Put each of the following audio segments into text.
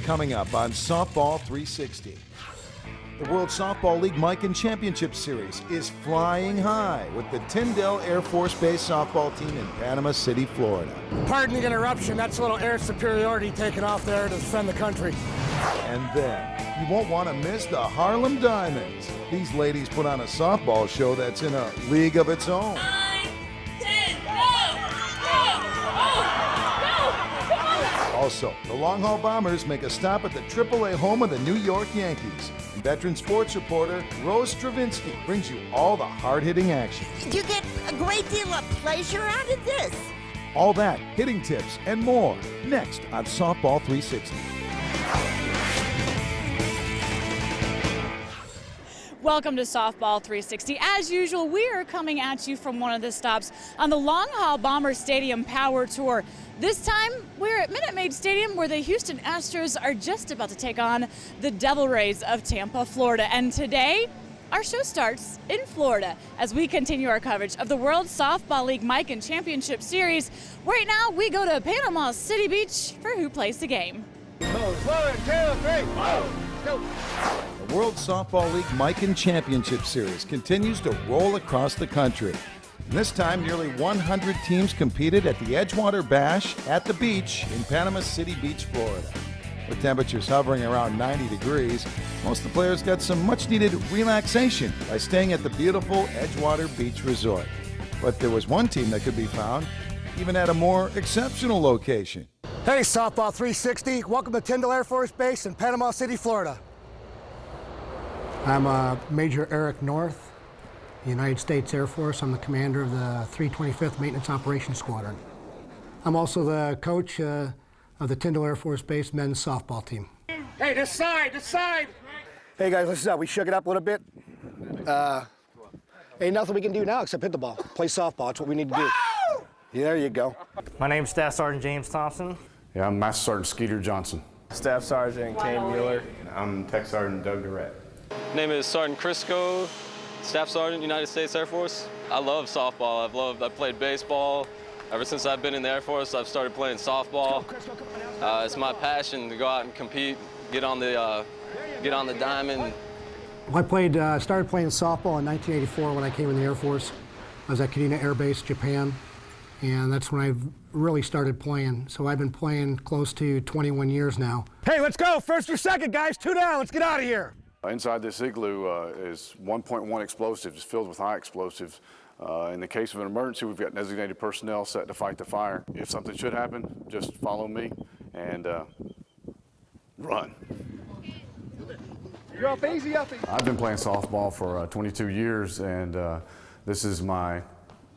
Coming up on Softball 360. The World Softball League Mikan Championship Series is flying high with the Tyndall Air Force Base softball team in Panama City, Florida. Pardon the interruption, that's a little air superiority taken off there to defend the country. And then, you won't want to miss the Harlem Diamonds. These ladies put on a softball show that's in a league of its own. 9, 10, go! Also, the Long Haul Bombers make a stop at the AAA home of the New York Yankees. And veteran sports reporter Rose Stravinsky brings you all the hard-hitting action. You get a great deal of pleasure out of this. All that, hitting tips, and more, next on Softball 360. Welcome to Softball 360. As usual, we are coming at you from one of the stops on the Long Haul Bomber Stadium Power Tour. This time, we're at Minute Maid Stadium, where the Houston Astros are just about to take on the Devil Rays of Tampa, Florida. And today, our show starts in Florida as we continue our coverage of the World Softball League Mikan Championship Series. Right now, we go to Panama City Beach for Who Plays the Game. 1, 2, 3, go! The World Softball League Mikan Championship Series continues to roll across the country. And this time, nearly 100 teams competed at the Edgewater Bash at the beach in Panama City Beach, Florida. With temperatures hovering around 90 degrees, most of the players got some much-needed relaxation by staying at the beautiful Edgewater Beach Resort. But there was one team that could be found even at a more exceptional location. Hey, Softball 360. Welcome to Tyndall Air Force Base in Panama City, Florida. I'm Major Eric North, United States Air Force. I'm the commander of the 325th Maintenance Operations Squadron. I'm also the coach of the Tyndall Air Force Base men's softball team. Hey, this side, this side! Hey guys, listen up. We shook it up a little bit. Ain't nothing we can do now except hit the ball. Play softball. That's what we need to do. Yeah, there you go. My name's Staff Sergeant James Thompson. Yeah, I'm Master Sergeant Skeeter Johnson. Staff Sergeant Kane Mueller. I'm Tech Sergeant Doug Durrett. Name is Sergeant Crisco, Staff Sergeant, United States Air Force. I love softball. I've played baseball. Ever since I've been in the Air Force, I've started playing softball. It's my passion to go out and compete, get on the diamond. I started playing softball in 1984 when I came in the Air Force. I was at Kadena Air Base, Japan, and that's when I really started playing. So I've been playing close to 21 years now. Hey, let's go! First or second, guys. 2 down. Let's get out of here. Inside this igloo is 1.1 explosives filled with high explosives. In the case of an emergency, we've got designated personnel set to fight the fire. If something should happen, just follow me and run. You're up easy, up easy. I've been playing softball for 22 years, and this is my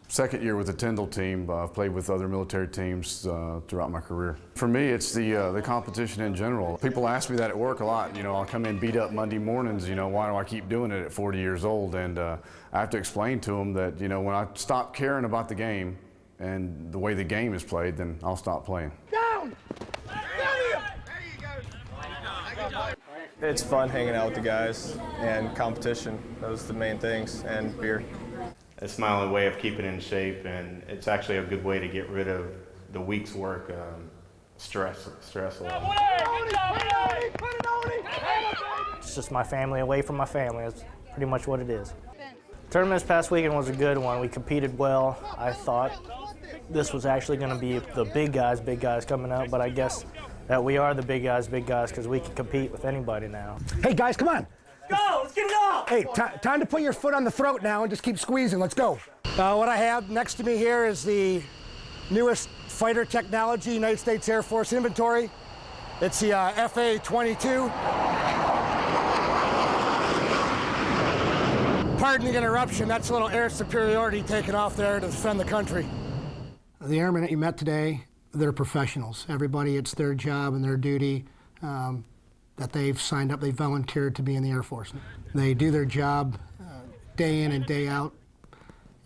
second year with the Tyndall team. I've played with other military teams throughout my career. For me, it's the competition in general. People ask me that at work a lot. You know, I'll come in beat up Monday mornings, you know, why do I keep doing it at 40 years old? And I have to explain to them that, you know, when I stop caring about the game and the way the game is played, then I'll stop playing. Down! It's fun hanging out with the guys and competition. Those are the main things, and beer. It's my only way of keeping in shape, and it's actually a good way to get rid of the week's work stress level. It's just my family away from my family. That's pretty much what it is. Tournament this past weekend was a good one. We competed well. I thought this was actually going to be the big guys coming out, but I guess that we are the big guys because we can compete with anybody now. Hey guys, come on. Go, let's get it off! Hey, time to put your foot on the throat now and just keep squeezing. Let's go. What I have next to me here is the newest fighter technology, United States Air Force inventory. It's the FA-22. Pardon the interruption, that's a little air superiority taken off there to defend the country. The airmen that you met today, they're professionals. Everybody, it's their job and their duty that they've signed up, they've volunteered to be in the Air Force. They do their job day in and day out,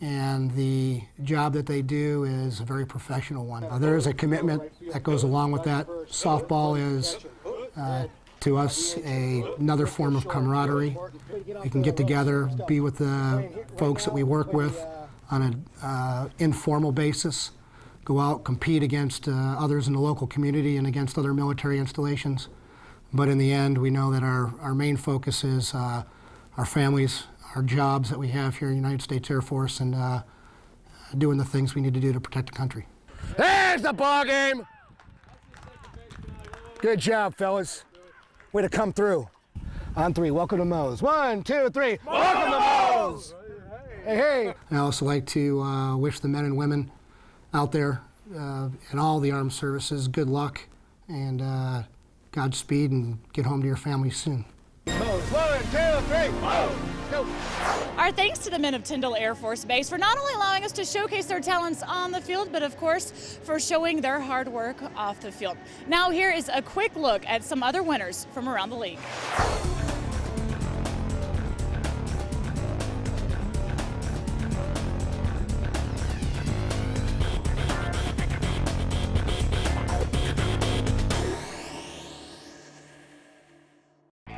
and the job that they do is a very professional one. There is a commitment that goes along with that. Softball is, to us, another form of camaraderie. We can get together, be with the folks that we work with on an informal basis, go out, compete against others in the local community and against other military installations. But in the end, we know that our main focus is our families, our jobs that we have here in the United States Air Force, and doing the things we need to do to protect the country. There's the ball game. Good job, fellas. Way to come through. On three, welcome to Moe's. 1, 2, 3. Welcome to Moe's. Hey, hey. I also like to wish the men and women out there in all the armed services good luck and Godspeed, and get home to your families soon. Moe's. 1, 2, 3. Moe's. Go. Our thanks to the men of Tyndall Air Force Base for not only allowing us to showcase their talents on the field, but of course for showing their hard work off the field. Now here is a quick look at some other winners from around the league.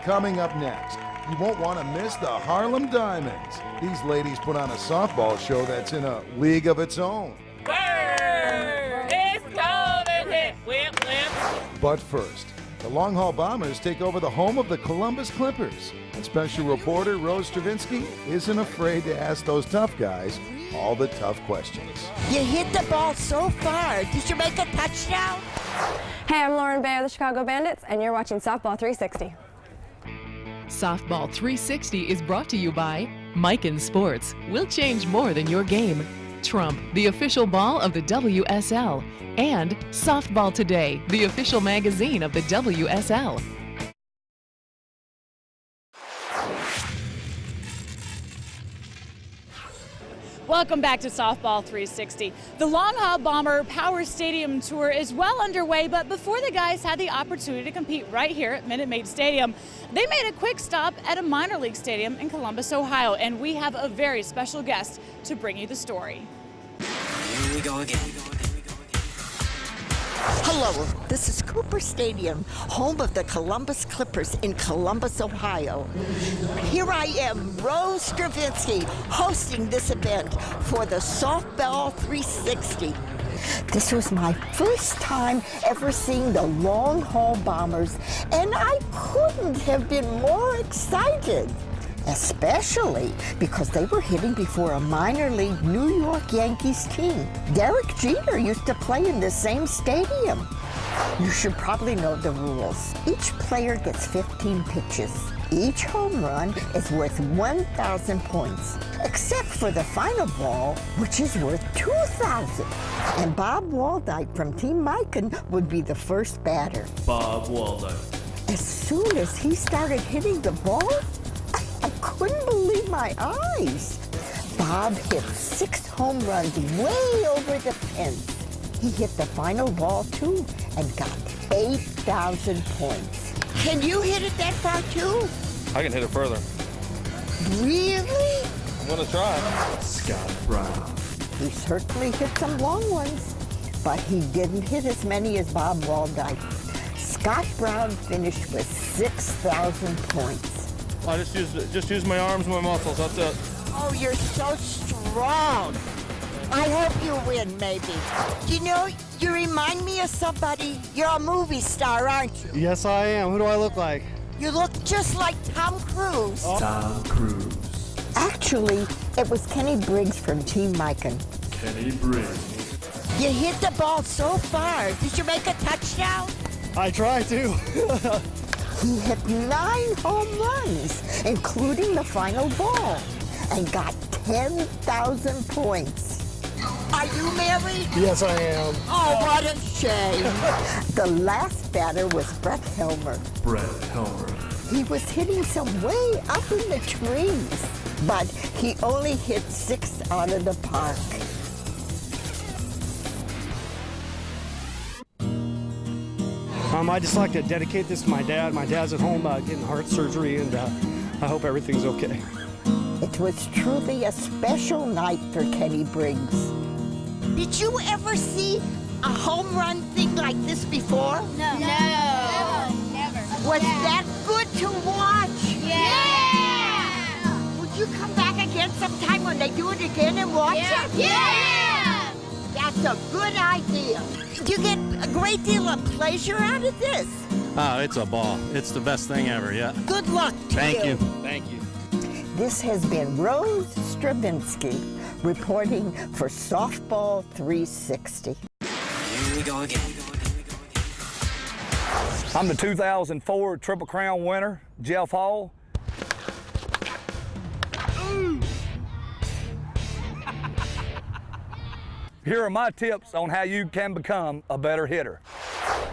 Coming up next, you won't want to miss the Harlem Diamonds. These ladies put on a softball show that's in a league of its own. It's cold in here. Whip, whip. But first, the Long Haul Bombers take over the home of the Columbus Clippers. And special reporter Rose Stravinsky isn't afraid to ask those tough guys all the tough questions. You hit the ball so far. Did you make a touchdown? Hey, I'm Lauren Bay of the Chicago Bandits, and you're watching Softball 360. Softball 360 is brought to you by Miken Sports. We'll change more than your game. Trump, the official ball of the WSL. And Softball Today, the official magazine of the WSL. Welcome back to Softball 360. The Long Haul Bomber Power Stadium Tour is well underway, but before the guys had the opportunity to compete right here at Minute Maid Stadium, they made a quick stop at a minor league stadium in Columbus, Ohio, and we have a very special guest to bring you the story. Here we go again. Hello, this is Cooper Stadium, home of the Columbus Clippers in Columbus, Ohio. Here I am, Rose Stravinsky, hosting this event for the Softball 360. This was my first time ever seeing the Long Haul Bombers, and I couldn't have been more excited. Especially because they were hitting before a minor league New York Yankees team. Derek Jeter used to play in the same stadium. You should probably know the rules. Each player gets 15 pitches. Each home run is worth 1,000 points, except for the final ball, which is worth 2,000. And Bob Waldite from Team Miken would be the first batter. Bob Waldite. As soon as he started hitting the ball, I couldn't believe my eyes. Bob hit 6 home runs way over the fence. He hit the final ball too and got 8,000 points. Can you hit it that far too? I can hit it further. Really? I'm gonna try. Scott Brown. He certainly hit some long ones, but he didn't hit as many as Bob Waldite. Scott Brown finished with 6,000 points. I just use my arms and my muscles, that's it. Oh, you're so strong. I hope you win, maybe. You know, you remind me of somebody. You're a movie star, aren't you? Yes, I am. Who do I look like? You look just like Tom Cruise. Tom Cruise. Actually, it was Kenny Briggs from Team Miken. Kenny Briggs. You hit the ball so far. Did you make a touchdown? I try to. He hit 9 home runs, including the final ball, and got 10,000 points. Are you married? Yes, I am. Oh, what a shame. The last batter was Brett Helmer. Brett Helmer. He was hitting some way up in the trees, but he only hit 6 out of the park. I just like to dedicate this to my dad. My dad's at home getting heart surgery, and I hope everything's okay. It was truly a special night for Kenny Briggs. Did you ever see a home run thing like this before? No. Never. Was that good to watch? Yeah! Would you come back again sometime when they do it again and watch it? Yeah! That's a good idea. You get a great deal of pleasure out of this. Oh, it's a ball. It's the best thing ever, yeah. Good luck to Thank you. Thank you. This has been Rose Stravinsky reporting for Softball 360. Here we go again. I'm the 2004 Triple Crown winner, Jeff Hall. Here are my tips on how you can become a better hitter.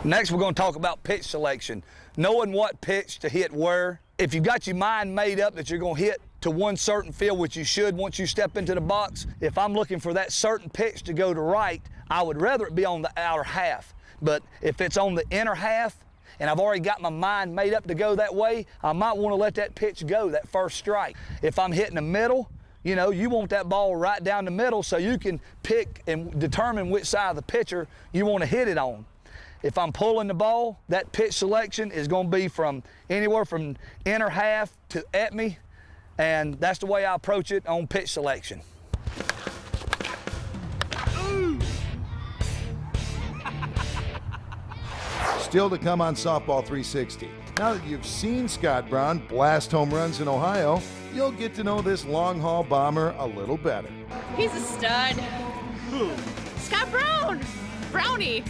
Next, we're going to talk about pitch selection, knowing what pitch to hit where. If you've got your mind made up that you're going to hit to one certain field, which you should once you step into the box, if I'm looking for that certain pitch to go to right, I would rather it be on the outer half. But if it's on the inner half, and I've already got my mind made up to go that way, I might want to let that pitch go, that first strike. If I'm hitting the middle, you know, you want that ball right down the middle so you can pick and determine which side of the pitcher you want to hit it on. If I'm pulling the ball, that pitch selection is going to be from anywhere from inner half to at me, and that's the way I approach it on pitch selection. Still to come on Softball 360. Now that you've seen Scott Brown blast home runs in Ohio, you'll get to know this long haul bomber a little better. He's a stud. Who? Scott Brown! Brownie!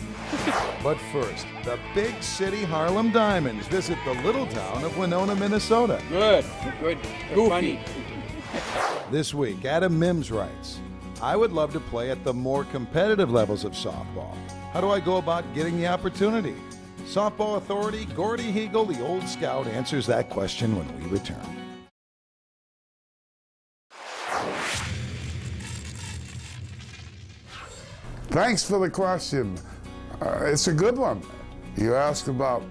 But first, the big city Harlem Diamonds visit the little town of Winona, Minnesota. Good. Good. Goofy. This week, Adam Mims writes, I would love to play at the more competitive levels of softball. How do I go about getting the opportunity? Softball authority Gordy Hegel, the old scout, answers that question when we return. Thanks for the question. It's a good one. You ask about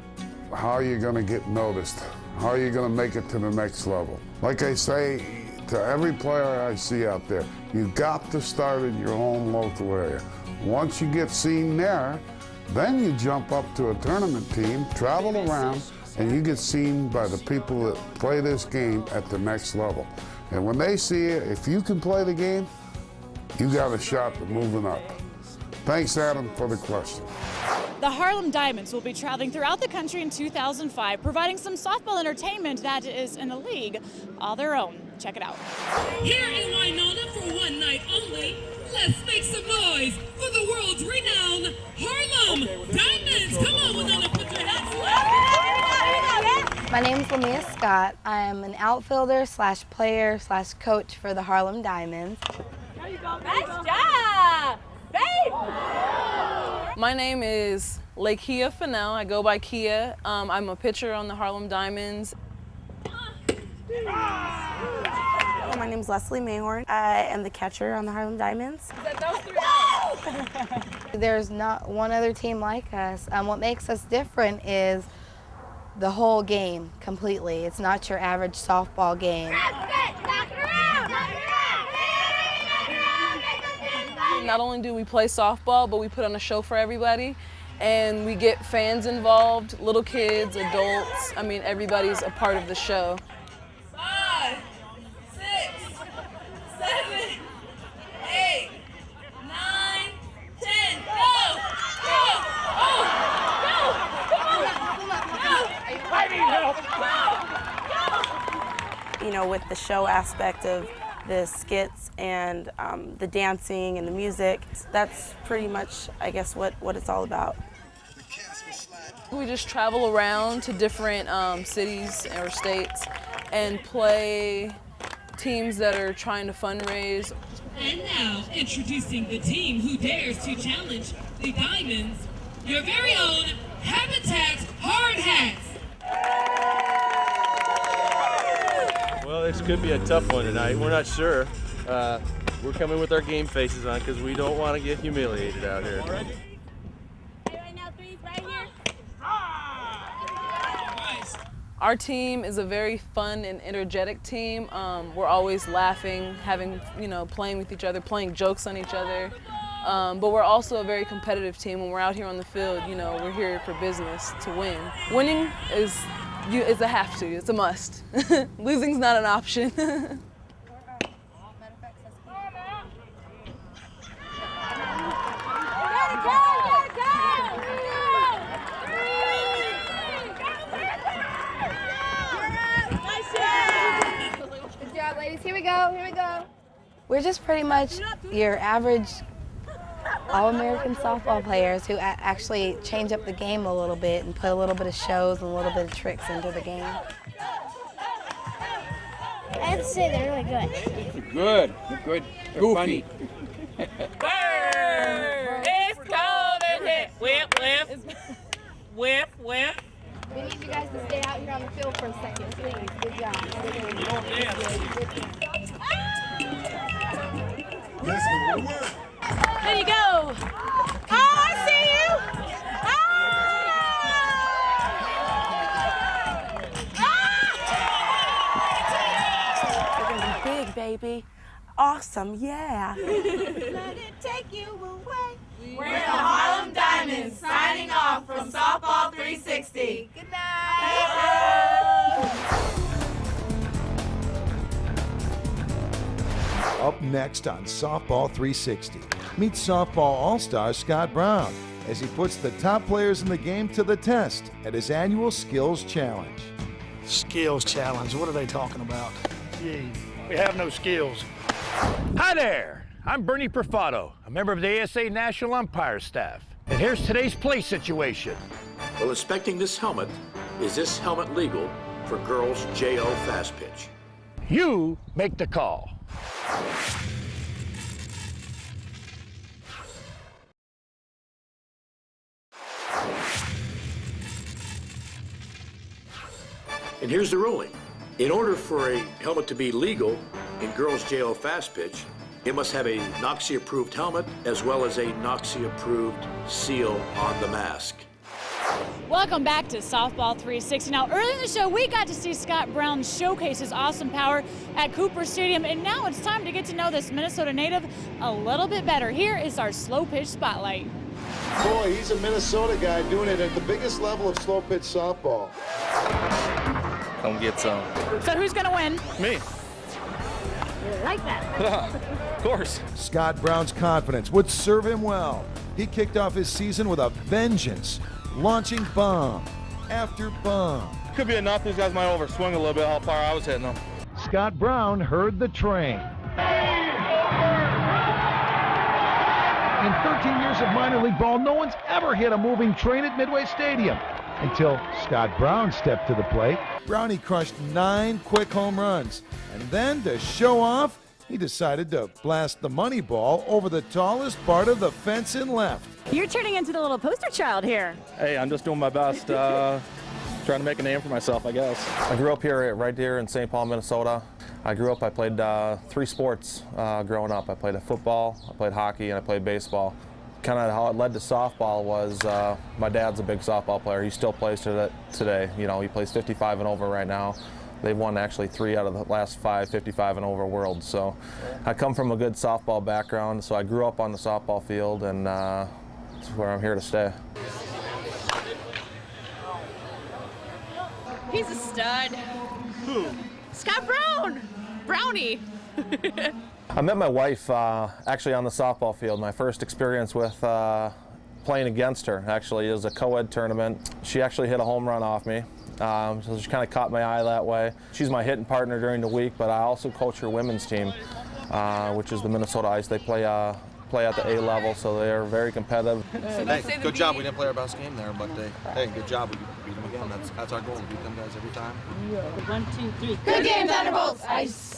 how you're going to get noticed, how you're going to make it to the next level. Like I say to every player I see out there, you got to start in your own local area. Once you get seen there, then you jump up to a tournament team, travel around, and you get seen by the people that play this game at the next level. And when they see you, if you can play the game, you got a shot at moving up. Thanks, Adam, for the question. The Harlem Diamonds will be traveling throughout the country in 2005, providing some softball entertainment that is in a league all their own. Check it out. Here in Winona for one night only, let's make some noise for the world's renowned Harlem Diamonds. Come on, Winona, put your hands up. My name is Lamia Scott. I am an outfielder / player / coach for the Harlem Diamonds. There you go. Nice job. Babe. My name is Lakia Fennell. I go by Kia. I'm a pitcher on the Harlem Diamonds. My name is Leslie Mayhorn. I am the catcher on the Harlem Diamonds. There's not one other team like us. What makes us different is the whole game completely. It's not your average softball game. Not only do we play softball, but we put on a show for everybody. And we get fans involved, little kids, adults. I mean, everybody's a part of the show. 5, 6, 7, 8, 9, 10, go! Go! Oh! Go! Come on! I need help! You know, with the show aspect of the skits and the dancing and the music, that's pretty much, I guess, what it's all about. We just travel around to different cities or states and play teams that are trying to fundraise. And now, introducing the team who dares to challenge the Diamonds, your very own Habitat Hard Hats. Well, this could be a tough one tonight. We're not sure. We're coming with our game faces on because we don't want to get humiliated out here. Our team is a very fun and energetic team. We're always laughing, playing with each other, playing jokes on each other. But we're also a very competitive team. When we're out here on the field, we're here for business to win. Winning is a have to, it's a must. Losing's not an option. go, here we go. We're just pretty much your average All-American softball players who actually change up the game a little bit and put a little bit of shows and a little bit of tricks into the game. I have to say they're really good. Good. They're good. They're goofy. Bird! It's cold and hit. Whip, whip. Whip, whip. We need you guys to stay out here on the field for a second, please. Good job. There you go. Oh, I see you. We're gonna be big, baby. Awesome, yeah. Let it take you away. We're the Harlem Diamonds, signing off from Softball 360. Good night. Up next on Softball 360, meet softball all-star Scott Brown as he puts the top players in the game to the test at his annual Skills Challenge. Skills challenge, what are they talking about? Gee, we have no skills. Hi there, I'm Bernie Perfato, a member of the ASA National Umpire Staff. And here's today's play situation. While inspecting this helmet, is this helmet legal for girls' JO fast pitch? You make the call. And here's the ruling. In order for a helmet to be legal in girls' JO fast pitch, it must have a NOXI-approved helmet as well as a NOXI-approved seal on the mask. Welcome back to Softball 360. Now, earlier in the show, we got to see Scott Brown showcase his awesome power at Cooper Stadium, and now it's time to get to know this Minnesota native a little bit better. Here is our slow pitch spotlight. Boy, he's a Minnesota guy doing it at the biggest level of slow pitch softball. Come get some. So who's going to win? Me. You like that? Of course. Scott Brown's confidence would serve him well. He kicked off his season with a vengeance, launching bomb after bomb. Could be enough. These guys might overswing a little bit how far I was hitting them. Scott Brown heard the train. In 13 years of minor league ball, no one's ever hit a moving train at Midway Stadium until Scott Brown stepped to the plate. Brownie crushed 9 quick home runs, and then to show off, he decided to blast the money ball over the tallest part of the fence and left. You're turning into the little poster child here. Hey, I'm just doing my best, trying to make a name for myself, I guess. I grew up here, right here in St. Paul, Minnesota. I played 3 sports growing up. I played football, I played hockey, and I played baseball. Kind of how it led to softball was my dad's a big softball player. He still plays today. You know, he plays 55 and over right now. They've won actually 3 out of the last 5 55 and over worlds. So I come from a good softball background, so I grew up on the softball field, and that's where I'm here to stay. He's a stud. Who? Scott Brown. Brownie. I met my wife actually on the softball field. My first experience with playing against her actually is a co-ed tournament. She actually hit a home run off me. So she kind of caught my eye that way. She's my hitting partner during the week, but I also coach her women's team, which is the Minnesota Ice. They play at the A level, so they're very competitive. Hey, good job. We didn't play our best game there, but hey, good job. We beat them again. That's our goal. We beat them guys every time. 1, 2, 3. Good game, Thunderbolts. Ice.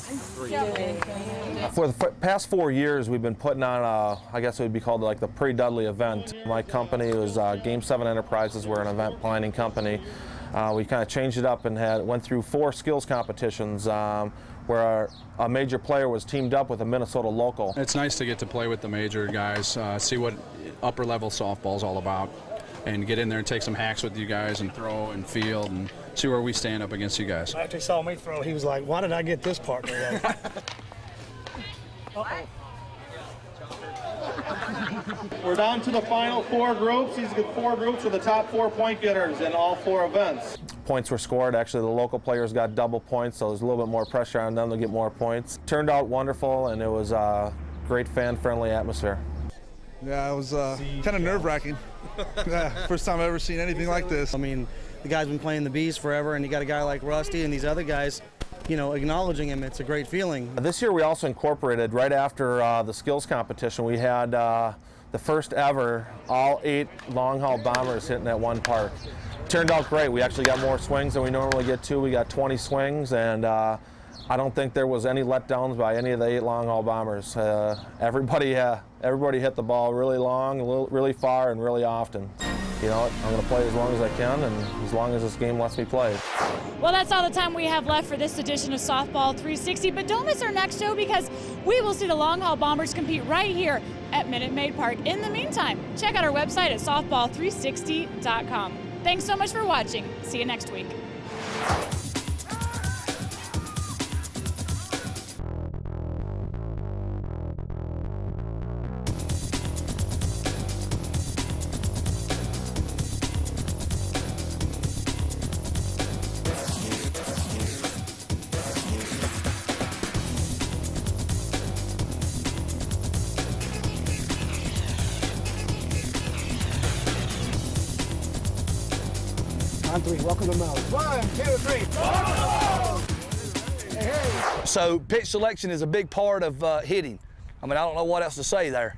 For the past 4 years, we've been putting on I guess it would be called like the pre-Dudley event. My company was Game 7 Enterprises. We're an event planning company. We kind of changed it up and went through 4 skills competitions where a major player was teamed up with a Minnesota local. It's nice to get to play with the major guys, see what upper level softball's all about, and get in there and take some hacks with you guys and throw and field and see where we stand up against you guys. After he saw me throw, he was like, why did I get this partner? We're down to the final 4 groups. These are 4 groups with the top 4 point getters in all 4 events. Points were scored. Actually, the local players got double points, so there's a little bit more pressure on them to get more points. Turned out wonderful, and it was a great fan-friendly atmosphere. Yeah, it was kind of nerve-wracking. First time I've ever seen anything like this. I mean, the guy's been playing the Bees forever, and you got a guy like Rusty and these other guys acknowledging him. It's a great feeling. This year we also incorporated, right after the skills competition, we had the first ever all 8 long haul bombers hitting at one park. Turned out great. We actually got more swings than we normally get to. We got 20 swings, and I don't think there was any letdowns by any of the 8 long haul bombers. Everybody hit the ball really long, really far, and really often. You know what? I'm going to play as long as I can, and as long as this game lets me play. Well, that's all the time we have left for this edition of Softball 360, but don't miss our next show because we will see the Long Haul Bombers compete right here at Minute Maid Park. In the meantime, check out our website at softball360.com. Thanks so much for watching. See you next week. On 3, welcome to Mo. 1, 2, 3. Hey, hey. So pitch selection is a big part of hitting. I mean, I don't know what else to say there.